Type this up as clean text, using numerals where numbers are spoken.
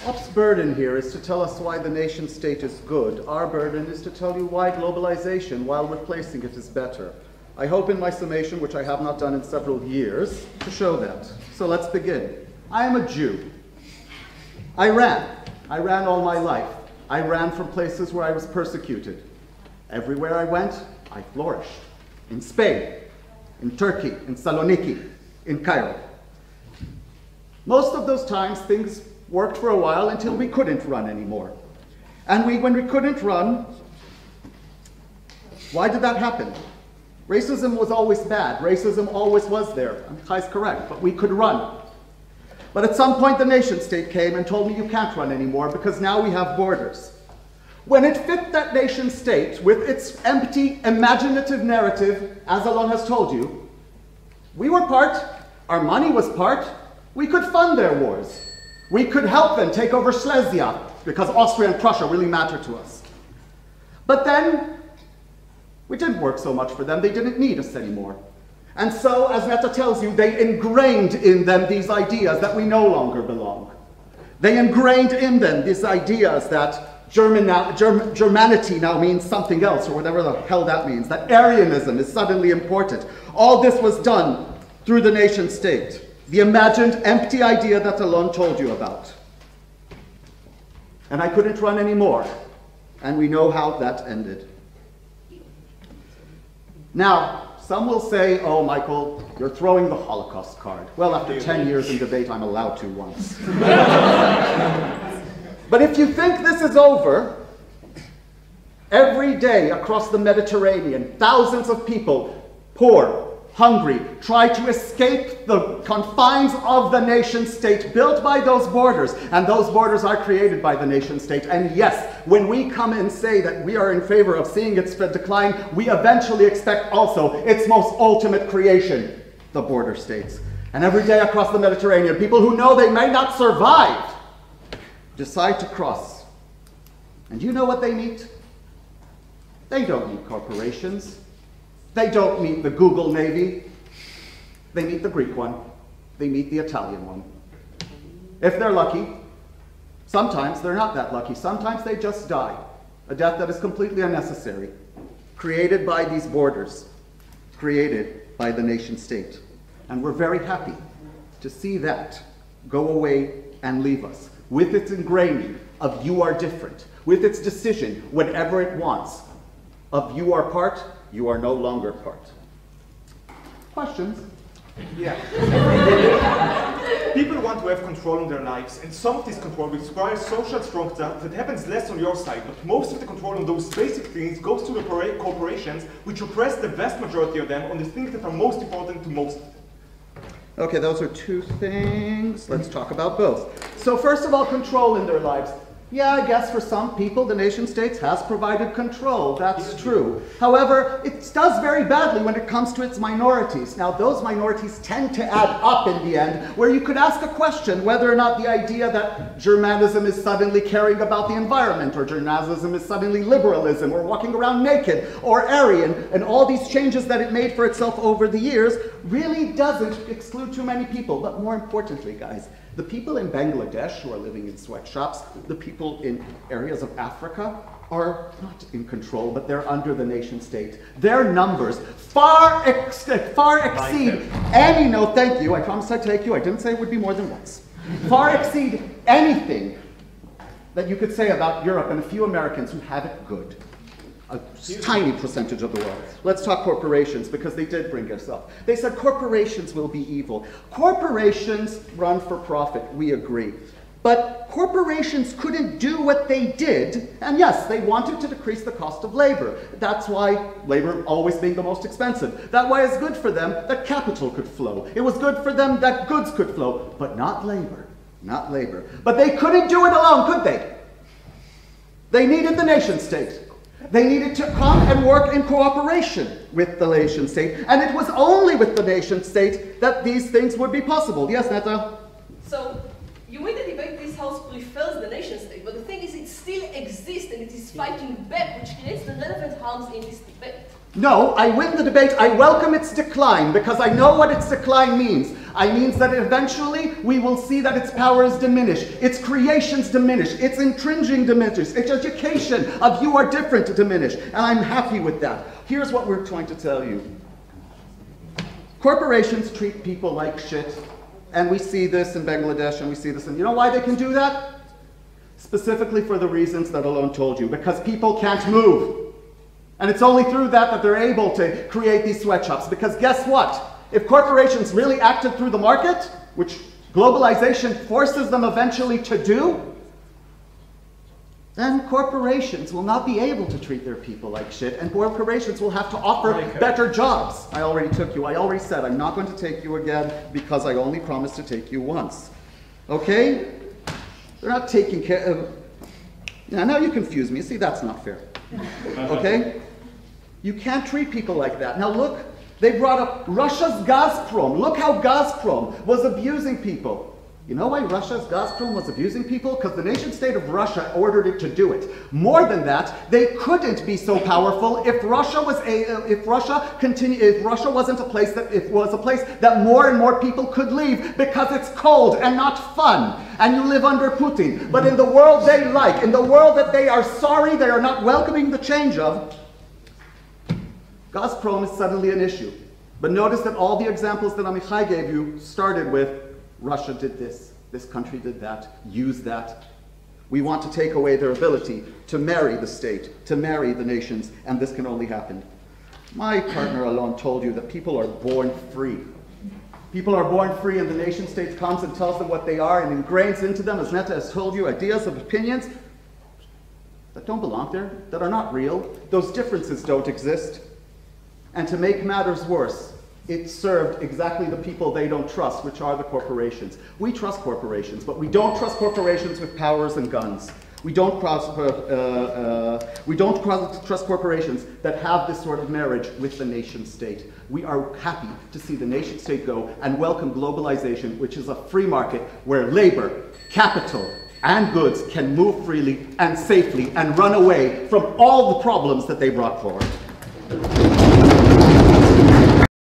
Op's burden here is to tell us why the nation state is good. Our burden is to tell you why globalization, while replacing it, is better. I hope in my summation, which I have not done in several years, to show that. So let's begin. I am a Jew. I ran all my life. I ran from places where I was persecuted. Everywhere I went, I flourished. In Spain, in Turkey, in Saloniki, in Cairo. Most of those times, things worked for a while until we couldn't run anymore. And when we couldn't run, why did that happen? Racism was always bad. Racism always was there. Amichay is correct, but we could run. But at some point, the nation state came and told me you can't run anymore because now we have borders. When it fit that nation state with its empty, imaginative narrative, as Alon has told you, we were part, our money was part, we could fund their wars. We could help them take over Silesia because Austria and Prussia really matter to us. But then, we didn't work so much for them, they didn't need us anymore. And so, as Neta tells you, they ingrained in them these ideas that we no longer belong. They ingrained in them these ideas that Germanity now means something else, or whatever the hell that means, that Aryanism is suddenly important. All this was done through the nation state, the imagined empty idea that Alon told you about. And I couldn't run anymore, and we know how that ended. Now, some will say, oh, Michael, you're throwing the Holocaust card. Well, after 10 years in debate, I'm allowed to once. But if you think this is over, every day across the Mediterranean, thousands of people, poor, hungry, try to escape the confines of the nation state built by those borders, and those borders are created by the nation state. And yes, when we come and say that we are in favor of seeing its decline, we eventually expect also its most ultimate creation, the border states. And every day across the Mediterranean, people who know they may not survive decide to cross. And you know what they meet? They don't meet corporations. They don't meet the Google Navy. They meet the Greek one. They meet the Italian one. If they're lucky, sometimes they're not that lucky. Sometimes they just die. A death that is completely unnecessary, created by these borders, created by the nation state. And we're very happy to see that go away and leave us, with its ingraining of you are different, with its decision, whenever it wants, of you are part, you are no longer part. Questions? Yeah. People want to have control on their lives, and some of this control requires social structure that happens less on your side, but most of the control on those basic things goes to the corporations, which oppress the vast majority of them on the things that are most important to most of them. Okay, those are two things. Let's talk about both. So first of all, control in their lives. Yeah, I guess for some people, the nation states has provided control. That's true. However, it does very badly when it comes to its minorities. Now, those minorities tend to add up in the end, where you could ask a question whether or not the idea that Germanism is suddenly caring about the environment, or Germanism is suddenly liberalism, or walking around naked, or Aryan, and all these changes that it made for itself over the years, really doesn't exclude too many people. But more importantly, guys, the people in Bangladesh who are living in sweatshops, the people in areas of Africa are not in control, but they're under the nation state. Their numbers far exceed any, no thank you, I promised I'd take you, I didn't say it would be more than once, far exceed anything that you could say about Europe and a few Americans who have it good. A tiny percentage of the world. Let's talk corporations, because they did bring us up. They said corporations will be evil. Corporations run for profit, we agree. But corporations couldn't do what they did, and yes, they wanted to decrease the cost of labor. That's why labor always being the most expensive. That why it's good for them that capital could flow. It was good for them that goods could flow, but not labor, not labor. But they couldn't do it alone, could they? They needed the nation state. They needed to come and work in cooperation with the nation state, and it was only with the nation state that these things would be possible. Yes, Neta? So, you win the debate, this house prefers the nation state, but the thing is it still exists and it is fighting back, which creates the relevant harms in this debate. No, I win the debate. I welcome its decline because I know what its decline means. I mean that eventually we will see that its power is diminished, its creations diminished, its intrinsic diminished, its education of you are different diminished. And I'm happy with that. Here's what we're trying to tell you. Corporations treat people like shit. And we see this in Bangladesh, and we see this in, you know why they can do that? Specifically for the reasons that Alon told you, because people can't move. And it's only through that that they're able to create these sweatshops. Because guess what? If corporations really acted through the market, which globalization forces them eventually to do, then corporations will not be able to treat their people like shit, and corporations will have to offer better jobs. I already took you. I already said I'm not going to take you again because I only promised to take you once. Okay? They're not taking care of... Now you confuse me. See, that's not fair. Okay? You can't treat people like that. Now look, they brought up Russia's Gazprom. Look how Gazprom was abusing people. You know why Russia's Gazprom was abusing people? Because the nation state of Russia ordered it to do it. More than that, they couldn't be so powerful if Russia was if Russia wasn't a place that it was a place that more and more people could leave because it's cold and not fun, and you live under Putin. But in the world they like, in the world that they are sorry they are not welcoming the change of, Gazprom is suddenly an issue. But notice that all the examples that Amichay gave you started with Russia did this country did that, use that. We want to take away their ability to marry the state, to marry the nations, and this can only happen. My partner Alon told you that people are born free. People are born free and the nation state comes and tells them what they are and ingrains into them, as Neta has told you, ideas of opinions that don't belong there, that are not real. Those differences don't exist. And to make matters worse, it served exactly the people they don't trust, which are the corporations. We trust corporations, but we don't trust corporations with powers and guns. We don't trust corporations that have this sort of marriage with the nation state. We are happy to see the nation state go and welcome globalization, which is a free market where labor, capital, and goods can move freely and safely and run away from all the problems that they brought forward.